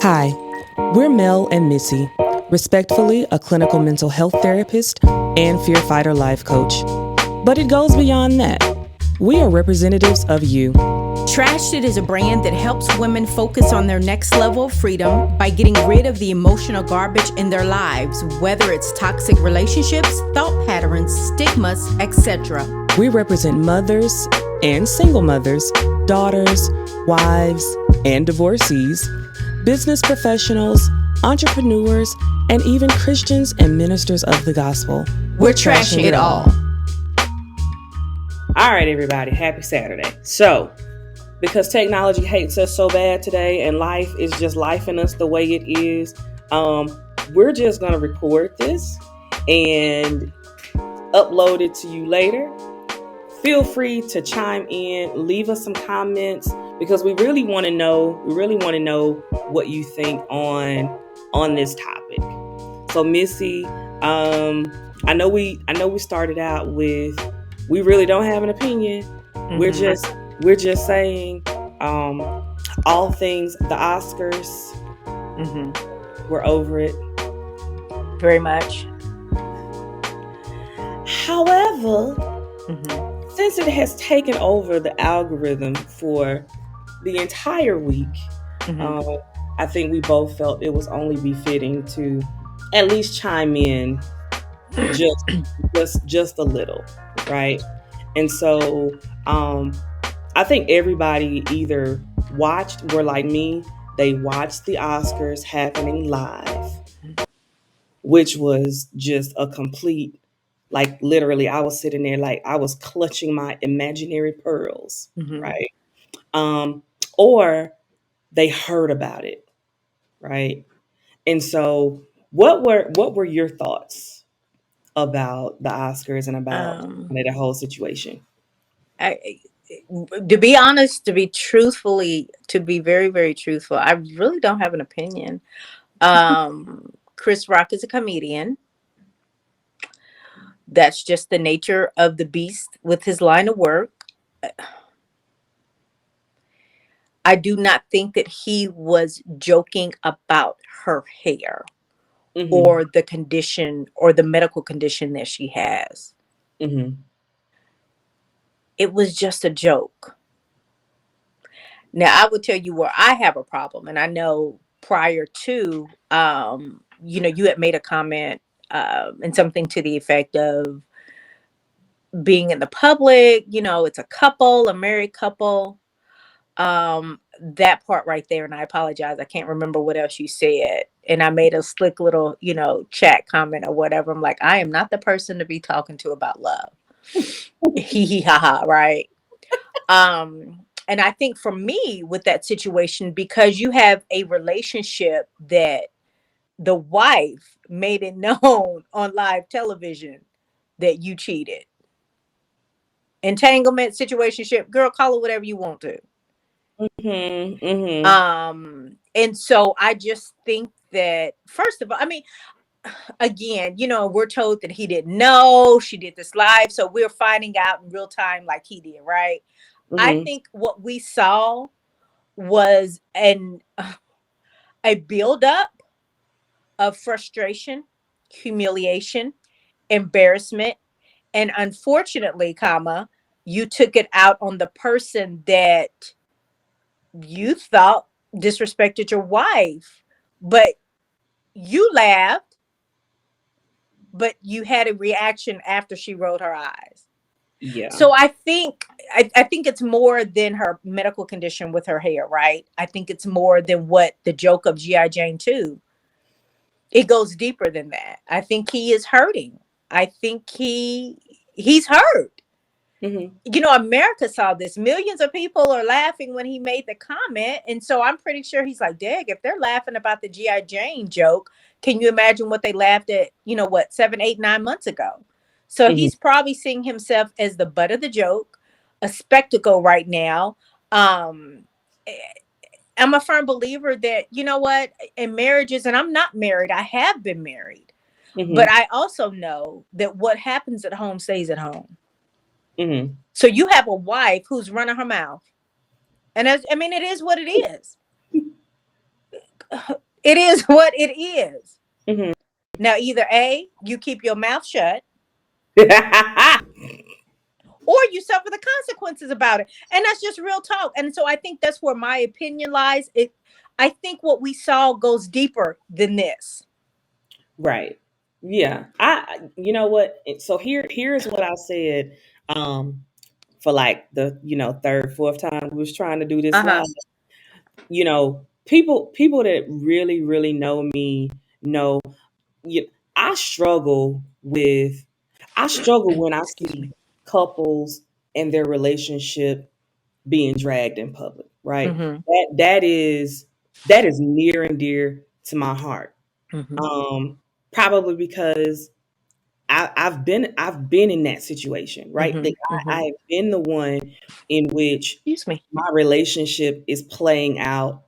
Hi, we're Mel and Missy, respectfully a clinical mental health therapist and fear fighter life coach. But it goes beyond that. We are representatives of you. Trash It is a brand that helps women focus on their next level of freedom by getting rid of the emotional garbage in their lives, whether it's toxic relationships, thought patterns, stigmas, etc. We represent mothers and single mothers, daughters, wives, and divorcees, business professionals, entrepreneurs, and even Christians and ministers of the gospel. We're trashing it all. All right, everybody, happy Saturday. So, because technology hates us so bad today and life is just lifing us the way it is, we're just going to record this and upload it to you later. Feel free to chime in, leave us some comments, because we really want to know what you think on this topic. So Missy, I know we started out with we really don't have an opinion. Mm-hmm. We're just saying all things the Oscars. Mm-hmm. We're over it. Very much. However, mm-hmm. since it has taken over the algorithm for the entire week, mm-hmm. I think we both felt it was only befitting to at least chime in just a little, right? And so I think everybody either watched, were like me, they watched the Oscars happening live, which was just a complete, like literally I was sitting there like I was clutching my imaginary pearls, mm-hmm. right? Or they heard about it, right? And so what were your thoughts about the Oscars and about the whole situation? To be honest, to be very, very truthful, I really don't have an opinion. Chris Rock is a comedian. That's just the nature of the beast with his line of work. I do not think that he was joking about her hair, mm-hmm. or the condition or the medical condition that she has. Mm-hmm. It was just a joke. Now, I will tell you where I have a problem. And I know prior to, you had made a comment and something to the effect of being in the public, it's a couple, a married couple. That part right there, and I apologize, I can't remember what else you said. And I made a slick little, chat comment or whatever. I'm like, I am not the person to be talking to about love. Hee hee ha ha, right? And I think for me with that situation, because you have a relationship that the wife made it known on live television that you cheated. Entanglement, situationship, girl, call it whatever you want to. Mm-hmm, mm-hmm. And so I just think that, first of all, I mean, again, we're told that he didn't know she did this live. So we're finding out in real time like he did, right? Mm-hmm. I think what we saw was a buildup of frustration, humiliation, embarrassment, and unfortunately, you took it out on the person that you thought disrespected your wife, but you laughed, but you had a reaction after she rolled her eyes. Yeah. So I think it's more than her medical condition with her hair, right? I think it's more than what the joke of G.I. Jane 2. It goes deeper than that. I think he is hurting. I think he's hurt. Mm-hmm. America saw this. Millions of people are laughing when he made the comment. And so I'm pretty sure he's like, Dag, if they're laughing about the G.I. Jane joke, can you imagine what they laughed at, 7, 8, 9 months ago? So mm-hmm. he's probably seeing himself as the butt of the joke, a spectacle right now. I'm a firm believer that, in marriages, and I'm not married, I have been married, mm-hmm. but I also know that what happens at home stays at home. Mm-hmm. So you have a wife who's running her mouth. And it is what it is. it is what it is. Mhm. Now, either A, you keep your mouth shut, or you suffer the consequences about it. And that's just real talk. And so I think that's where my opinion lies. I think what we saw goes deeper than this. Right. Yeah. You know what? So here's what I said for like the, third, fourth time we was trying to do this Uh-huh. live. People that really, really know me know, you, I struggle with, I struggle when I Excuse me. see couples and their relationship being dragged in public, right? Mm-hmm. That is near and dear to my heart. Mm-hmm. Um, Probably because I've been in that situation, right? Mm-hmm. Like I Mm-hmm. have been the one in which Excuse me. my relationship is playing out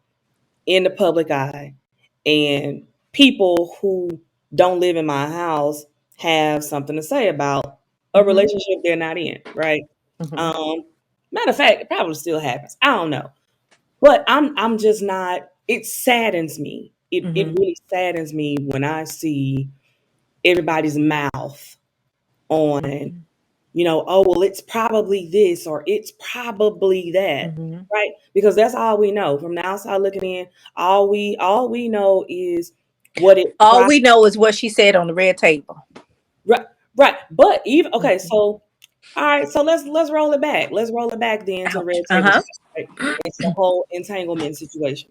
in the public eye, and people who don't live in my house have something to say about a Mm-hmm. relationship they're not in, right? Mm-hmm. Um, Matter of fact, it probably still happens. I don't know, but I'm just not. It saddens me. It Mm-hmm. really saddens me when I see everybody's mouth on, oh, well, it's probably this or it's probably that, Mm-hmm. right? Because that's all we know from the outside looking in. All we know is what it All probably, we know is what she said on the red table. right, right. But even okay, Mm-hmm. so all right, so let's roll it back. Let's roll it back then to Ouch. red table Uh-huh. talk, right? It's the whole entanglement situation.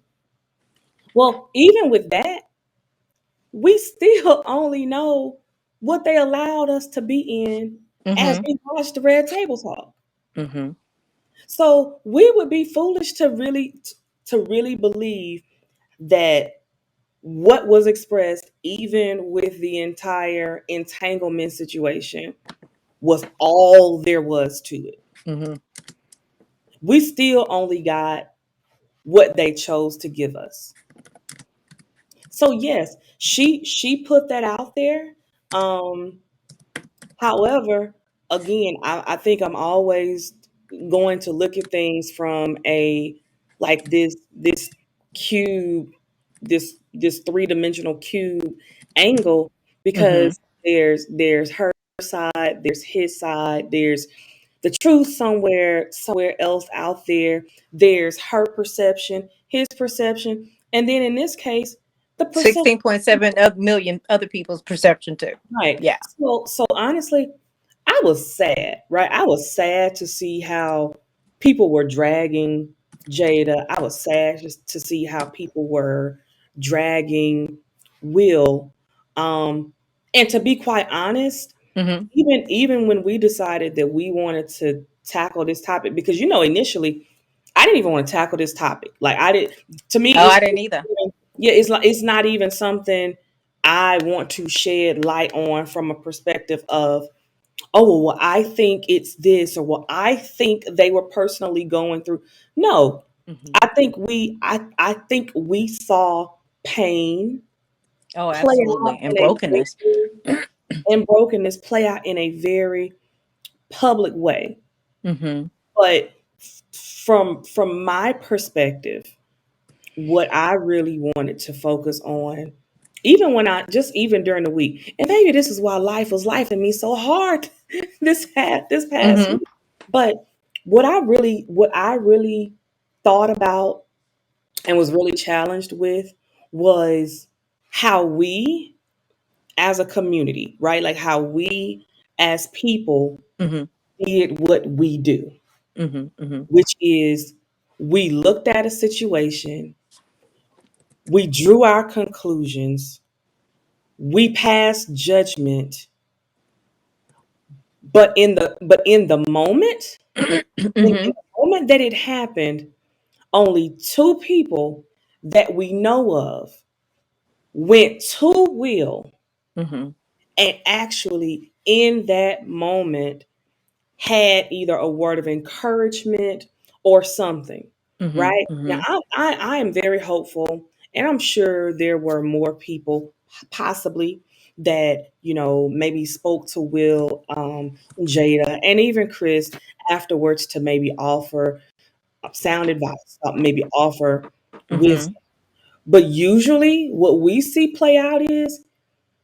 Well, even with that, we still only know what they allowed us to be in as Mm-hmm. we watched the red table talk. Mm-hmm. So we would be foolish to really believe that what was expressed, even with the entire entanglement situation, was all there was to it. Mm-hmm. We still only got what they chose to give us. So yes, she put that out there. Um, However, again, I think I'm always going to look at things from a like this cube, this three-dimensional cube angle, Mm-hmm. because there's her side, there's his side, there's the truth somewhere else out there. There's her perception, his perception, and then in this case, the perception. 16.7 million other people's perception too. Right. Yeah. So honestly, I was sad, right? I was sad to see how people were dragging Jada. I was sad just to see how people were dragging Will. And to be quite honest, Mm-hmm. even when we decided that we wanted to tackle this topic, because initially I didn't even want to tackle this topic. Like I did, to me, Oh, I didn't either. yeah, it's not even something I want to shed light on from a perspective of, oh, well, I think it's this, or well, I think they were personally going through. No, Mm-hmm. I think we saw pain Oh, play out absolutely. And in a brokenness. very, and brokenness play out in a very public way. Mm-hmm. But from my perspective, what I really wanted to focus on, even during the week, and maybe this is why life was life in me so hard this past Mm-hmm. week. But what I really thought about and was really challenged with was how we as a community, right? Like how we as people Mm-hmm. did what we do, Mm-hmm. Mm-hmm. which is we looked at a situation, we drew our conclusions, we passed judgment, but in Mm-hmm. the moment that it happened, only two people that we know of went to Will Mm-hmm. and actually in that moment had either a word of encouragement or something, Mm-hmm. right? Now, Mm-hmm. I am very hopeful, and I'm sure there were more people possibly that, maybe spoke to Will, Jada, and even Chris afterwards to maybe offer sound advice, maybe offer Mm-hmm. wisdom. But usually what we see play out is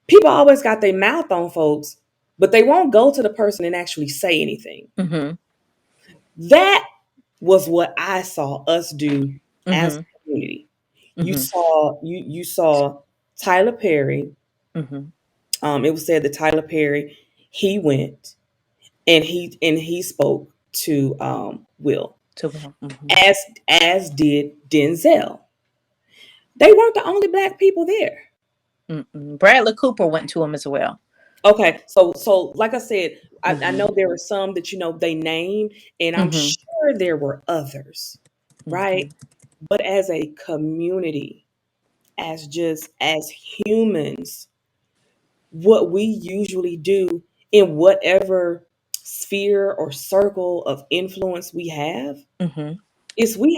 people always got their mouth on folks, but they won't go to the person and actually say anything. Mm-hmm. That was what I saw us do as Mm-hmm. a community. Mm-hmm. You saw Tyler Perry. Mm-hmm. It was said that Tyler Perry, he went and he spoke to Will, So well. Mm-hmm. as did Denzel. They weren't the only black people there. Mm-mm. Bradley Cooper went to him as well. Okay, so like I said, I know Mm-hmm. there were some that they named, and I'm Mm-hmm. sure there were others, right? Mm-hmm. But as a community, as humans, what we usually do in whatever sphere or circle of influence we have Mm-hmm. is we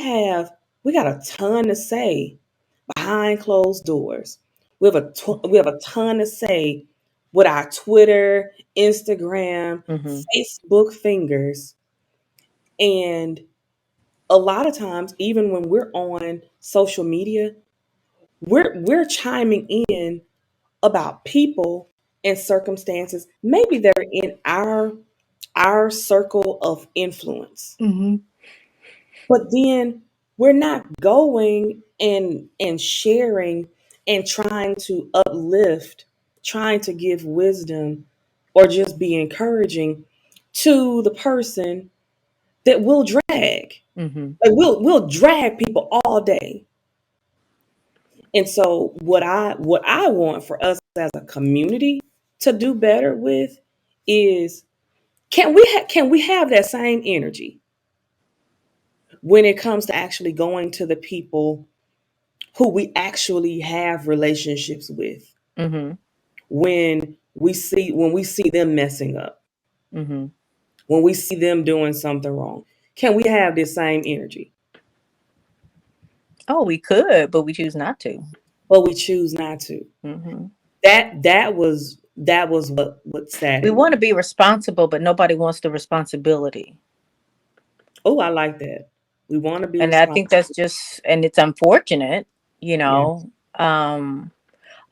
got a ton to say behind closed doors. We have a ton to say with our Twitter, Instagram, Mm-hmm. Facebook fingers, and a lot of times, even when we're on social media, we're chiming in about people and circumstances. Maybe they're in our circle of influence, Mm-hmm. but then we're not going and sharing and trying to uplift, trying to give wisdom or just be encouraging to the person that will drag. Mm-hmm. Like we'll drag people all day. And so what I want for us as a community to do better with is can we have that same energy when it comes to actually going to the people who we actually have relationships with, Mm-hmm. when we see them messing up, Mm-hmm. when we see them doing something wrong? Can we have this same energy? Oh, we could, but we choose not to. But we choose not to. Mm-hmm. That was what We saddened want me. to be responsible, but nobody wants the responsibility. Oh, I like that. We want to be And I think that's responsible. just, and it's unfortunate, you Yes. know.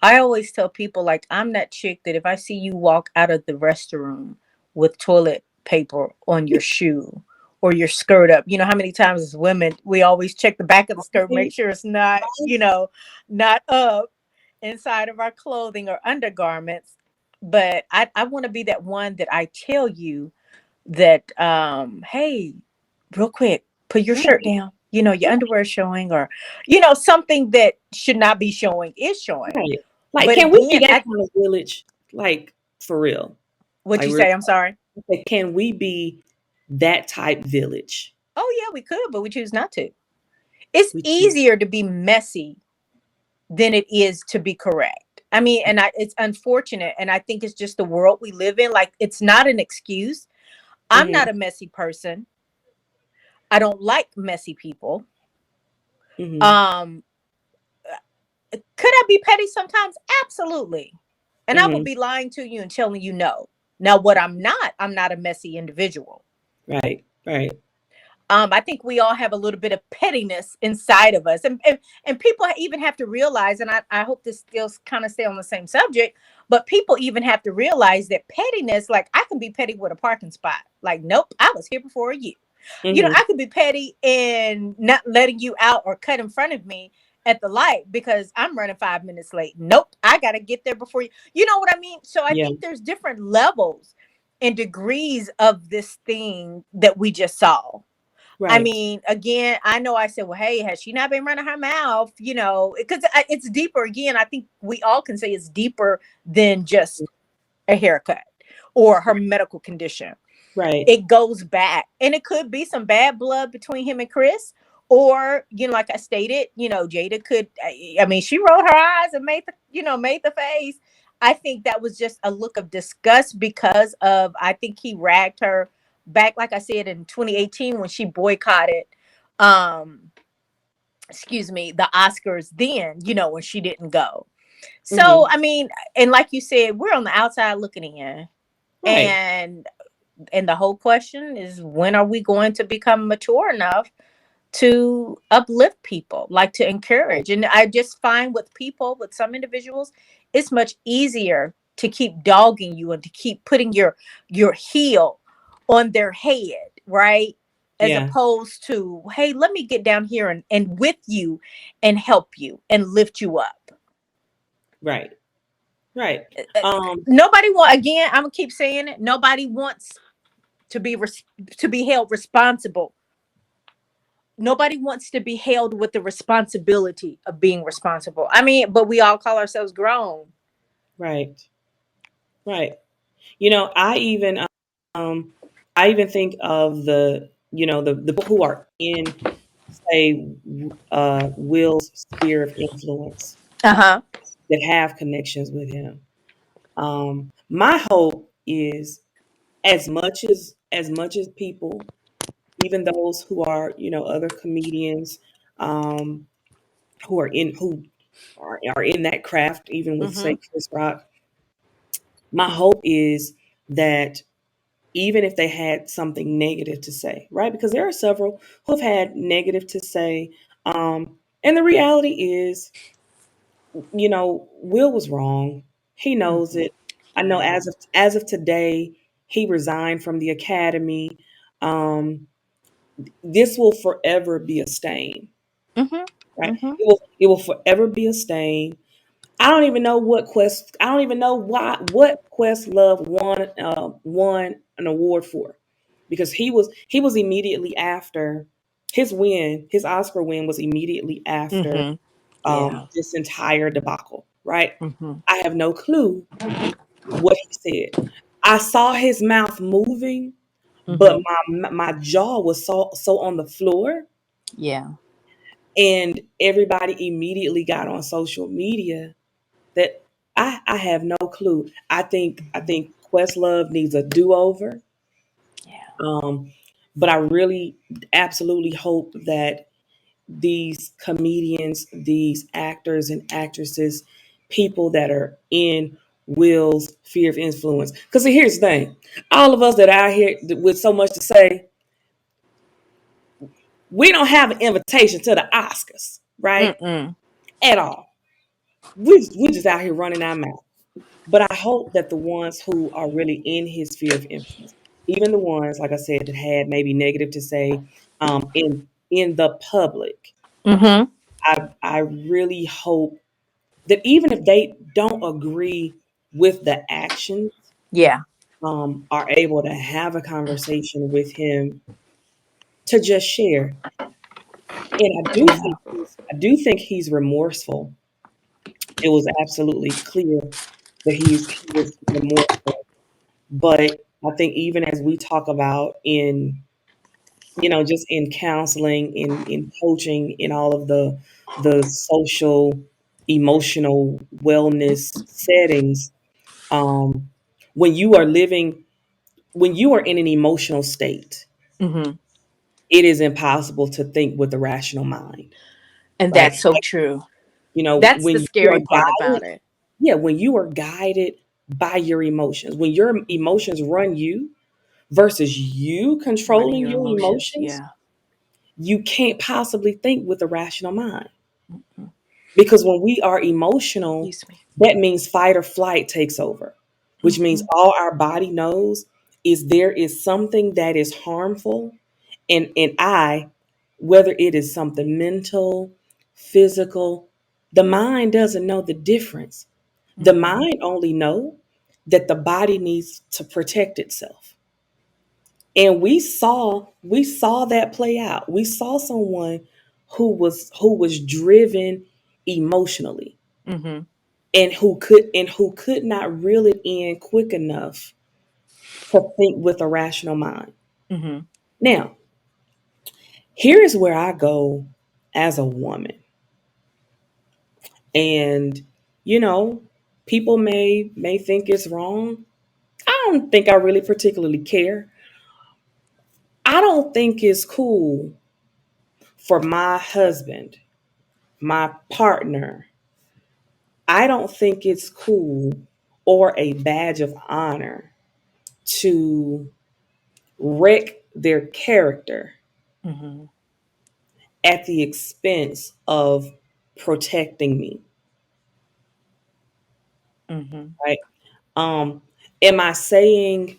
I always tell people, like, I'm that chick that if I see you walk out of the restroom with toilet paper on your shoe or your skirt up, you know how many times as women we always check the back of the skirt, make sure it's not, not up inside of our clothing or undergarments. But I want to be that one that I tell you that, hey, real quick, put your shirt Right. down, your underwear showing, or something that should not be showing is showing. Right. Like, But can we be again, that kind of village? Like, for real. what Like, you say, I'm sorry. can we be that type village? Oh yeah, we could, but we choose not to. It's We choose. easier to be messy than it is to be correct. I mean, and it's unfortunate, and I think it's just the world we live in. Like, it's not an excuse. I'm Hmm. not a messy person. I don't like messy people. Hmm. um could I be petty sometimes? Absolutely. And I would Hmm. be lying to you and telling you no. Now, what I'm not a messy individual. Right. Right. I think we all have a little bit of pettiness inside of us. And people even have to realize, and I hope this still kind of stay on the same subject, but people even have to realize that pettiness, like, I can be petty with a parking spot. Like, nope, I was here before you. Hmm. I could be petty and not letting you out or cut in front of me at the light because I'm running 5 minutes late. Nope, I got to get there before you. You know what I mean? So I Yeah. think there's different levels and degrees of this thing that we just saw. I Right. mean, again, I know I said, well, hey, has she not been running her mouth? Because it's deeper. Again, I think we all can say it's deeper than just a haircut or her medical condition. Right. It goes back, and it could be some bad blood between him and Chris, or like I stated, Jada could, I mean, she rolled her eyes and made the face. I think that was just a look of disgust because of, I think he ragged her back, like I said, in 2018 when she boycotted, um excuse me, the Oscars, then when she didn't go. So Hmm. I mean, and like you said, we're on the outside looking in. Right. And the whole question is, when are we going to become mature enough to uplift people, like to encourage. And I just find with people, with some individuals, it's much easier to keep dogging you and to keep putting your heel on their head, right? As Yeah. opposed to, hey, let me get down here and with you and help you and lift you up. Right. Right. Uh, Um, Nobody want, again, I'm gonna keep saying it, nobody wants to be to be held responsible. Nobody wants to be held with the responsibility of being responsible. I mean, but we all call ourselves grown. right. Right. You know, um I even think of the people who are in, say, Will's sphere of influence Uh-huh. that have connections with him. My hope is, as much as people, even those who are, other comedians, um, who are in that craft, even with, say, Mm-hmm. Chris Rock. My hope is that even if they had something negative to say, right? Because there are several who've had negative to say. And the reality is, Will was wrong. He knows Mm-hmm. it. I know Yeah. as of today, he resigned from the academy. Um, this will forever be a stain, Mm-hmm. right? Mm-hmm. It will forever be a stain. I don't even know what Questlove won an award for, because he was immediately after his Oscar win was immediately after Mm-hmm. Yeah. this entire debacle, right? Mm-hmm. I have no clue what he said. I saw his mouth moving, but Mm-hmm. my jaw was so on the floor, Yeah. and everybody immediately got on social media that I have no clue. I think Questlove needs a do over. Yeah. Um, but I really absolutely hope that these comedians, these actors and actresses, people that are in Will's sphere of influence. Because here's the thing: all of us that are out here with so much to say, we don't have an invitation to the Oscars, right? Mm-mm. At all. We just out here running our mouth. But I hope that the ones who are really in his sphere of influence, even the ones, like I said, that had maybe negative to say, in the public, Mm-hmm. I really hope that even if they don't agree with the actions, Yeah. are able to have a conversation with him to just share. And Yeah. I do think he's remorseful. It was absolutely clear that he was remorseful. But I think even as we talk about just in counseling, in coaching, in all of the social, emotional wellness settings, um, when you are living, when you are in an emotional state, Mm-hmm. it is impossible to think with a rational mind, And right? that's so true. That's the When you are scary part about guided, it. yeah, when you are guided by your emotions, when your emotions run you versus you Running controlling your your emotions. emotions, Yeah. you can't possibly think with a rational mind. Mm-mm. Because when we are emotional, Excuse me. that means fight or flight takes over, which means Mm-hmm. all our body knows is there is something that is harmful. And whether it is something mental, physical, the mind doesn't know the difference. The Mm-hmm. mind only know that the body needs to protect itself. And we saw that play out. We saw someone who was driven emotionally, Mm-hmm. and who could not reel it in quick enough to think with a rational mind. Mm-hmm. Now, here is where I go as a woman. And you know, people may think it's wrong. I don't think I really particularly care. I don't think it's cool for my husband, my partner, I don't think it's cool or a badge of honor to wreck their character Mm-hmm. at the expense of protecting me, Mhm. right? Um, am I saying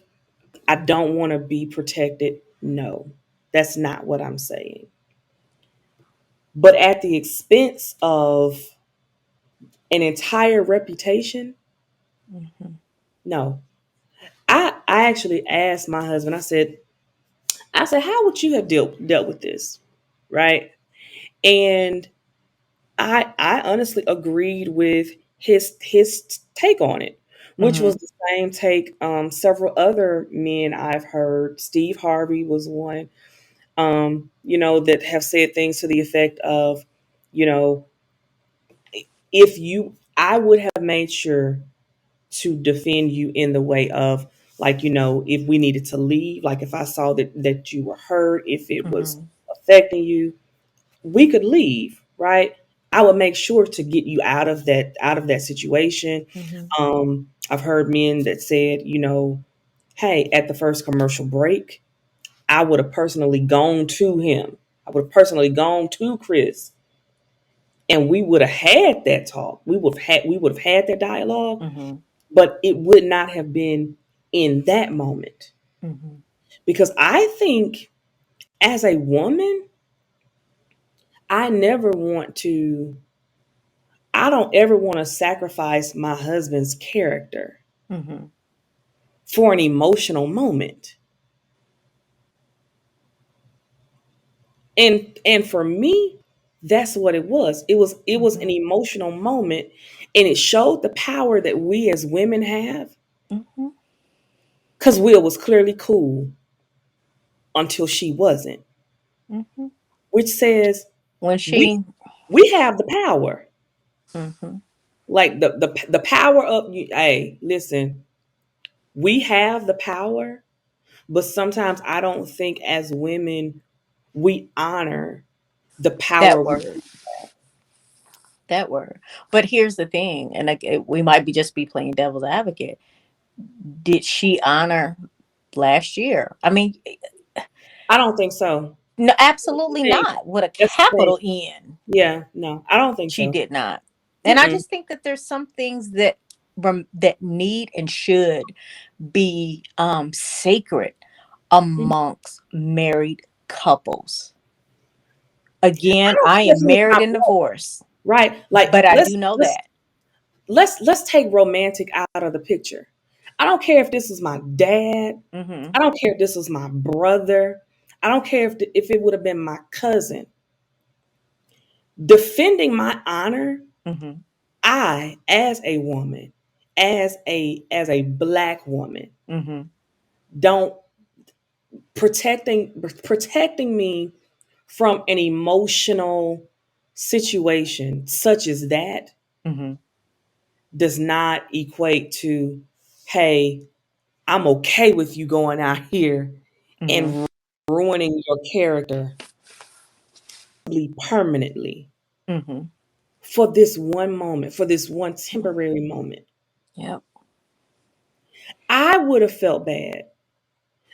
I don't want to be protected? No, that's not what I'm saying. But at the expense of an entire reputation, Mhm. no. I actually asked my husband, I said, how would you have dealt with this? Right. And I honestly agreed with his take on it, which was Mhm. the same take several other men I've heard. Steve Harvey was one, that have said things to the effect of, you know, if you, I would have made sure to defend you in the way of, like, if we needed to leave, like if I saw that you were hurt, if it was Mhm. affecting you, we could leave, right? I would make sure to get you out of that situation. Mhm. I've heard men that said, hey, at the first commercial break, I would have personally gone to him. I would have personally gone to Chris, and we would have had that talk. We would have had that dialogue, Mhm. but it would not have been in that moment. Mhm. Because I think as a woman, I never want to, I don't ever want to sacrifice my husband's character Mhm. for an emotional moment. And for me, that's what it was. It was an Mhm. emotional moment, and it showed the power that we as women have, Mhm. cuz Will was clearly cool until she wasn't, Mhm. which says When we she. we have the power. Mhm. Like the power of you. Hey, listen, we have the power, but sometimes I don't think as women we honor the power That we. word. That word. But here's the thing, and like, we might be just be playing devil's advocate. Did she honor last year? I mean, I don't think so. no, That's the absolutely thing. not. With a That's the thing. capital N, Yeah, no, I don't think she so. did not. And I Mm-mm. just think that there's some things that that need and should be sacred amongst married couples. I Again, don't I care am who it's married my and brother, divorced, right? Like but I let's do know let's that. let's take romantic out of the picture. I don't care if this is my dad. Mm-hmm. I don't care if this was my brother. I don't care if it would have been my cousin. Defending my honor, Mm-hmm. I, as a woman, as a black woman, Mm-hmm. don't protecting me from an emotional situation such as that Mm-hmm. does not equate to, hey, I'm okay with you going out here Mm-hmm. and ruining your character permanently Mm-hmm. for this one moment, for this one temporary moment. Yep. I would have felt bad.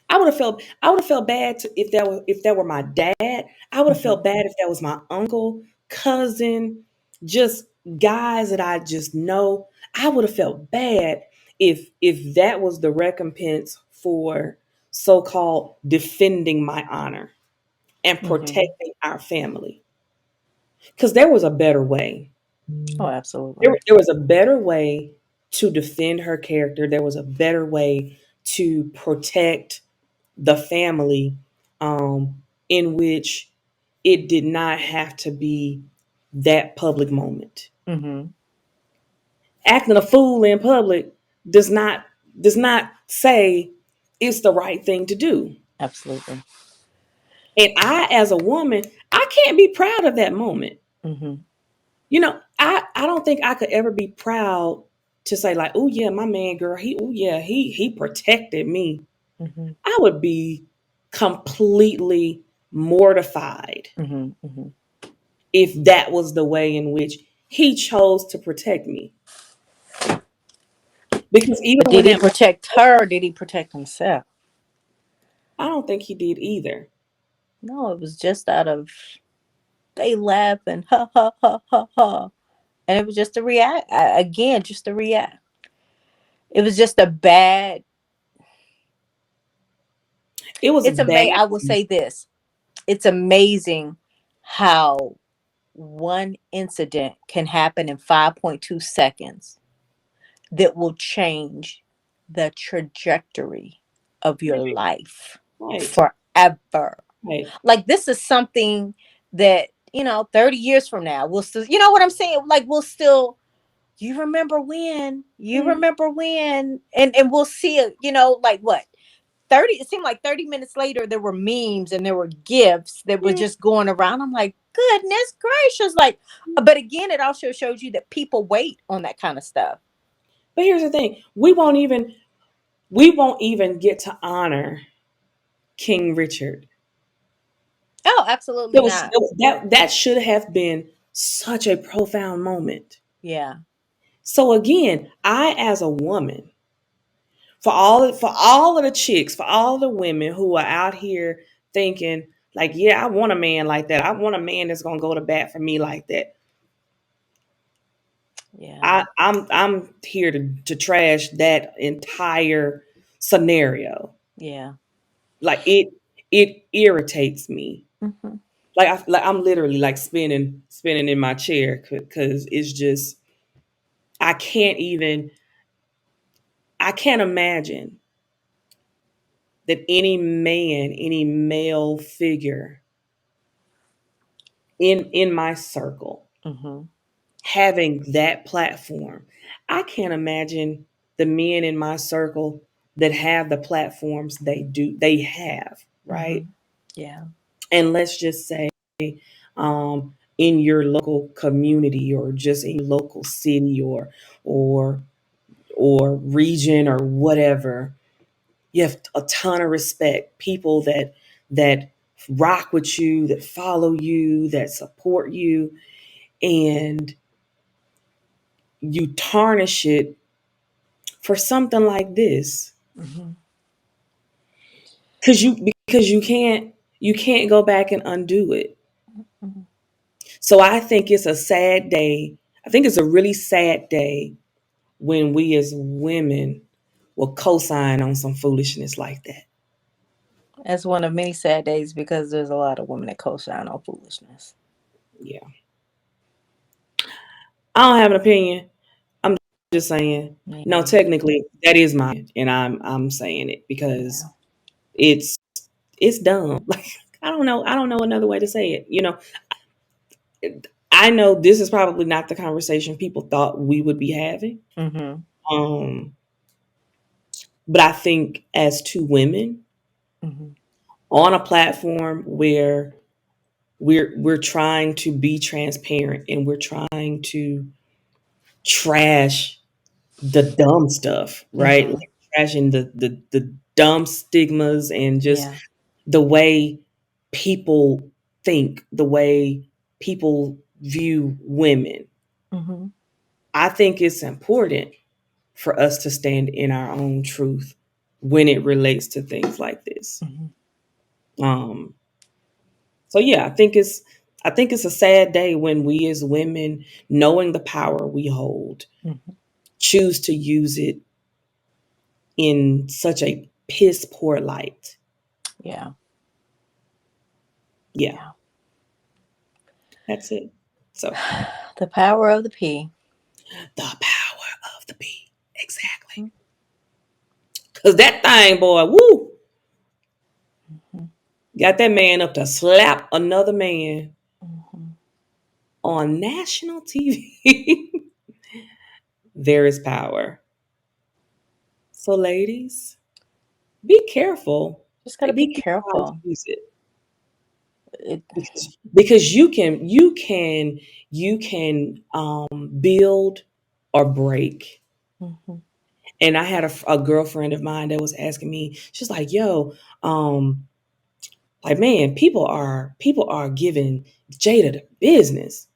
I would have felt bad if that were my dad. I would have Mm-hmm. felt bad if that was my uncle, cousin, just guys that I just know. I would have felt bad if that was the recompense for so-called defending my honor and Mm-hmm. protecting our family. Because there was a better way. Oh, There, absolutely. there was a better way to defend her character. There was a better way to protect the family, in which it did not have to be that public moment. Mm-hmm. Acting a fool in public does not does not say it's the right thing to do. Absolutely. And I, as a woman, I can't be proud of that moment. Mm-hmm. I don't think I could ever be proud to say like, oh yeah, my man, girl, he protected me. Mm-hmm. I would be completely mortified Mm-hmm. Mm-hmm. if that was the way in which he chose to protect me. Because even But when did he that, protect her or did he protect himself? I don't think he did either. No, it was just out of they laugh and ha ha ha ha ha, and it was just a react again, just a react. It was just a bad. It was It's bad. amazing. I will say this: it's amazing how one incident can happen in 5.2 seconds that will change the trajectory of your Right, life right, forever. right. Like this is something that, 30 years from now, we'll still, you know what I'm saying? Like we'll still, you Mm, remember when, and we'll see it, like what? 30, it seemed like 30 minutes later there were memes and there were gifs that were mm, just going around. I'm like, goodness gracious. Like, but again, it also shows you that people wait on that kind of stuff. But here's the thing: we won't even get to honor King Richard. Oh, absolutely It was, not. it was that should have been such a profound moment. Yeah. So again, I as a woman, for all of the chicks, for all the women who are out here thinking like, yeah, I want a man like that. I want a man that's gonna go to bat for me like that. Yeah. I'm here to trash that entire scenario. Yeah. Like it irritates me. Hmm. I'm literally like spinning in my chair because it's just I can't even I can't imagine that any man, any male figure in my circle Hmm. having that platform. I can't imagine the men in my circle that have the platforms they have, right? Hmm. Yeah. And let's just say in your local community or just in your local city or or region or whatever, you have a ton of respect. People that rock with you, that follow you, that support you, and you tarnish it for something like this Hmm. because you can't go back and undo it. Hmm. So I think it's a sad day. I think it's a really sad day when we as women will co-sign on some foolishness like that. That's one of many sad days because there's a lot of women that co-sign on foolishness. Yeah. I don't have an opinion. I'm just saying. No, Yeah. technically that is mine, and I'm saying it because Yeah. it's it's dumb. Like I don't know another way to say it. I know this is probably not the conversation people thought we would be having. Hmm. Um, but I think as two women Hmm. on a platform where we're trying to be transparent and we're trying to trash the dumb stuff, right? Hmm. Like trashing the dumb stigmas and just Yeah. the way people think, the way people view women. Hmm. I think it's important for us to stand in our own truth when it relates to things like this. Hmm. Um, so yeah, I think it's a sad day when we as women, knowing the power we hold, Hmm. choose to use it in such a piss poor light. Yeah. Yeah, Yeah. that's it. So The power of the P. the power of the bee. Exactly. Cause that thing, boy, woo, Hmm. got that man up to slap another man Hmm. on national TV. There is power. So, ladies, be careful. Just got to Like, be be careful how you careful. use it It. because you can build or break. Hmm. And I had a girlfriend of mine that was asking me. She's like, "Yo, um, like man, people are giving Jada the business."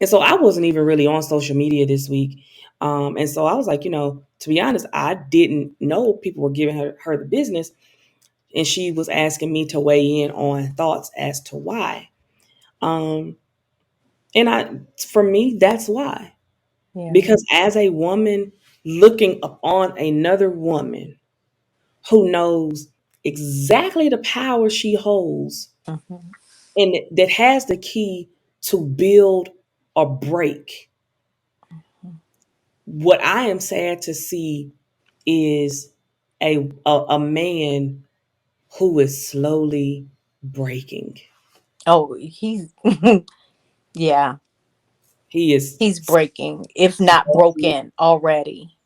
And so I wasn't even really on social media this week. And so I was like, to be honest, I didn't know people were giving her the business. And she was asking me to weigh in on thoughts as to why. Um, And for me, that's why. Yeah. Because as a woman looking upon another woman who knows exactly the power she holds Mhm. and that has the key to build or break, what I am sad to see is a man who is slowly breaking. Oh, he's yeah, He is he's breaking, if not slowly, broken already.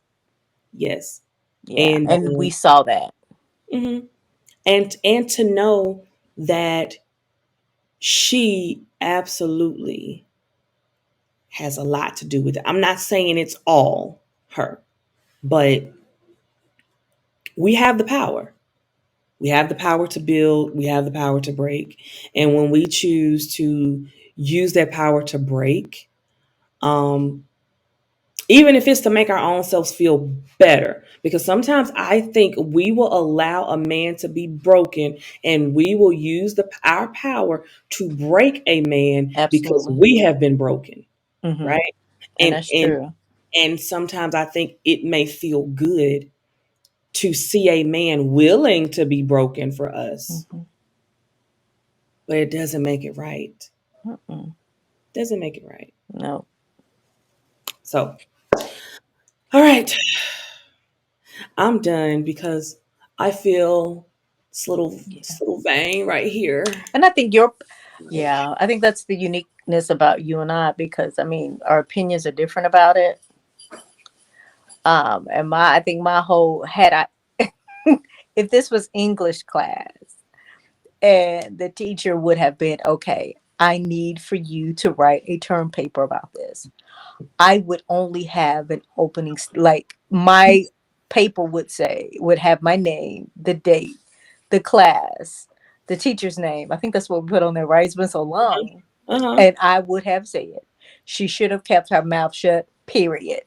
yes. Yeah, And and we saw that. mhm. And to know that she absolutely has a lot to do with it. I'm not saying it's all her, but we have the power. We have the power to build, we have the power to break. And when we choose to use that power to break, um, even if it's to make our own selves feel better, because sometimes I think we will allow a man to be broken and we will use our power to break a man because Absolutely. we have been broken, Hmm. right? And And that's and true. and sometimes I think it may feel good to see a man willing to be broken for us, Hmm. but it doesn't make it right. Mm-mm. Doesn't make it right. No. So, all right, I'm done because I feel Yeah. this little vein right here. And I think Like, yeah, I think that's the uniqueness about you and I, because I mean, our opinions are different about it. And I think my whole had I, if this was English class and the teacher would have been, okay, I need for you to write a term paper about this. I would only have an opening, like my paper would have my name, the date, the class, the teacher's name. I think that's what we put on there, right? It's been so long. uh-huh. And I would have said, she should have kept her mouth shut, period.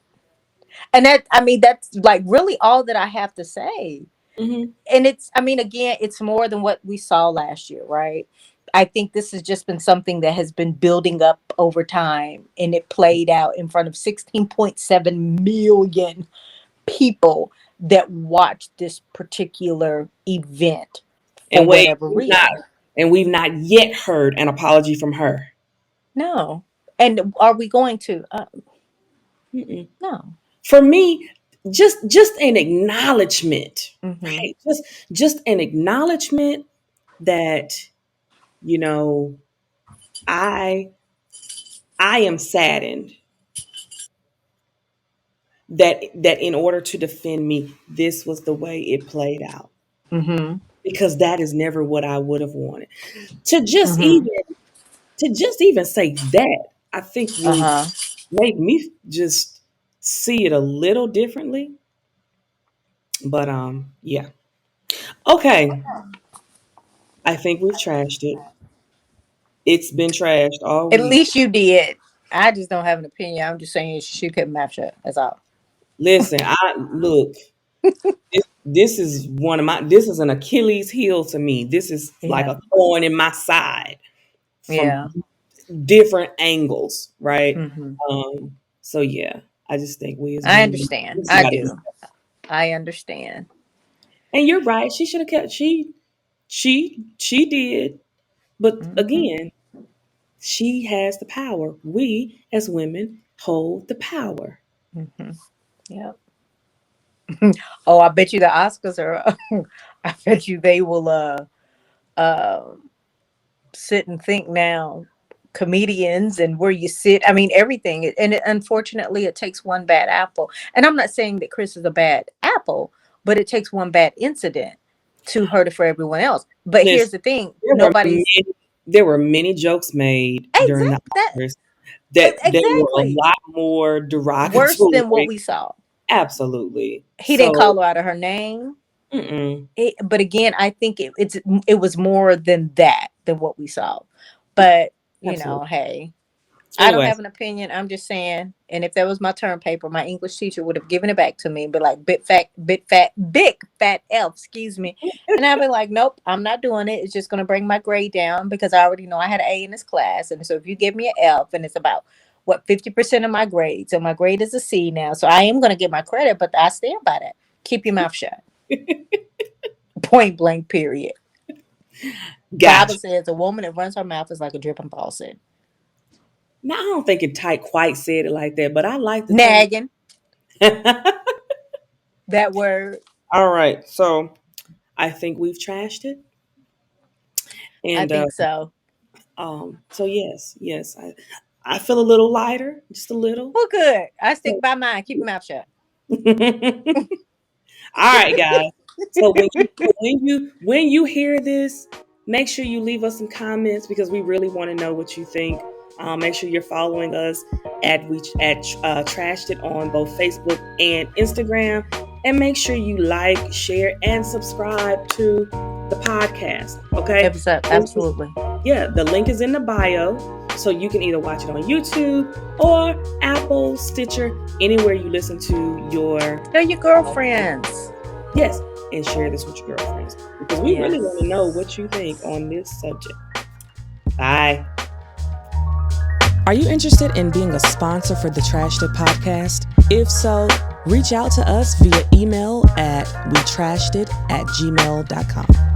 And that, I mean, that's like really all that I have to say. Hmm. And it's, I mean, again, it's more than what we saw last year, right? I think this has just been something that has been building up over time, and it played out in front of 16.7 million people that watched this particular event for And wait, whatever reason. we've not yet heard an apology from her. No. And are we going to? Mm-mm. No. For me, just an acknowledgement, Mm-hmm. right? Just an acknowledgement that you know I I am saddened that in order to defend me, this was the way it played out. Mm-hmm. Because that is never what I would have wanted. To just Mm-hmm. even to just even say that, I think would Uh-huh. make me just see it a little differently. But yeah. Okay. I think we've trashed it. It's been trashed all At week. least you did. I just don't have an opinion. I'm just saying she couldn't match up. That's all. Listen, I look, this is one of my this is an Achilles heel to me. This is like Yeah. a thorn in my side from Yeah. different angles, right? Mm-hmm. So yeah, I just think we as I women, understand. we just I gotta be. do. I understand. And you're right. She should have kept. She did. But Mm-hmm. again, she has the power. We as women hold the power. Mm-hmm. Yeah. Oh, I bet you the Oscars are. I bet you they will. Uh, sit and think now. Comedians and where you sit. I mean, everything. And unfortunately, it takes one bad apple. And I'm not saying that Chris is a bad apple, but it takes one bad incident to hurt it for everyone else. But here's Listen, the thing: there were nobody's many, there were many jokes made during the exact that Oscars that were a exactly lot more worse than what derogatory. we saw. Absolutely. He didn't So, call her out of her name. mm-mm, But again, I think it was more than that than what we saw. But absolutely. hey. I don't Anyway. have an opinion. I'm just saying. And if that was my term paper, my English teacher would have given it back to me and be like, big fat elf, excuse me. And I'd be like, nope, I'm not doing it. It's just going to bring my grade down because I already know I had an A in this class. And so if you give me an F and it's about, 50% of my grade. So my grade is a C now. So I am going to get my credit, but I stand by that. Keep your mouth shut. Point blank, period. Gotcha. Bible says a woman that runs her mouth is like a dripping faucet. Now, I don't think it quite said it like that, but I like the Nagging. term. That word. All right. So I think we've trashed it. I And think so. so yes, I feel a little lighter, just a little. Well, good. I stick by mine. Keep your mouth shut. All right, guys. So when you hear this, make sure you leave us some comments because we really want to know what you think. Make sure you're following us at Trashed It on both Facebook and Instagram, and make sure you like, share, and subscribe to the podcast. Okay, Absolutely. Yeah, the link is in the bio, so you can either watch it on YouTube or Apple, Stitcher, anywhere you listen to your. Tell your girlfriends. Yes, and share this with your girlfriends because we really want to know what you think on this subject. Bye. Are you interested in being a sponsor for the Trashed It podcast? If so, reach out to us via email at wetrashedit@gmail.com.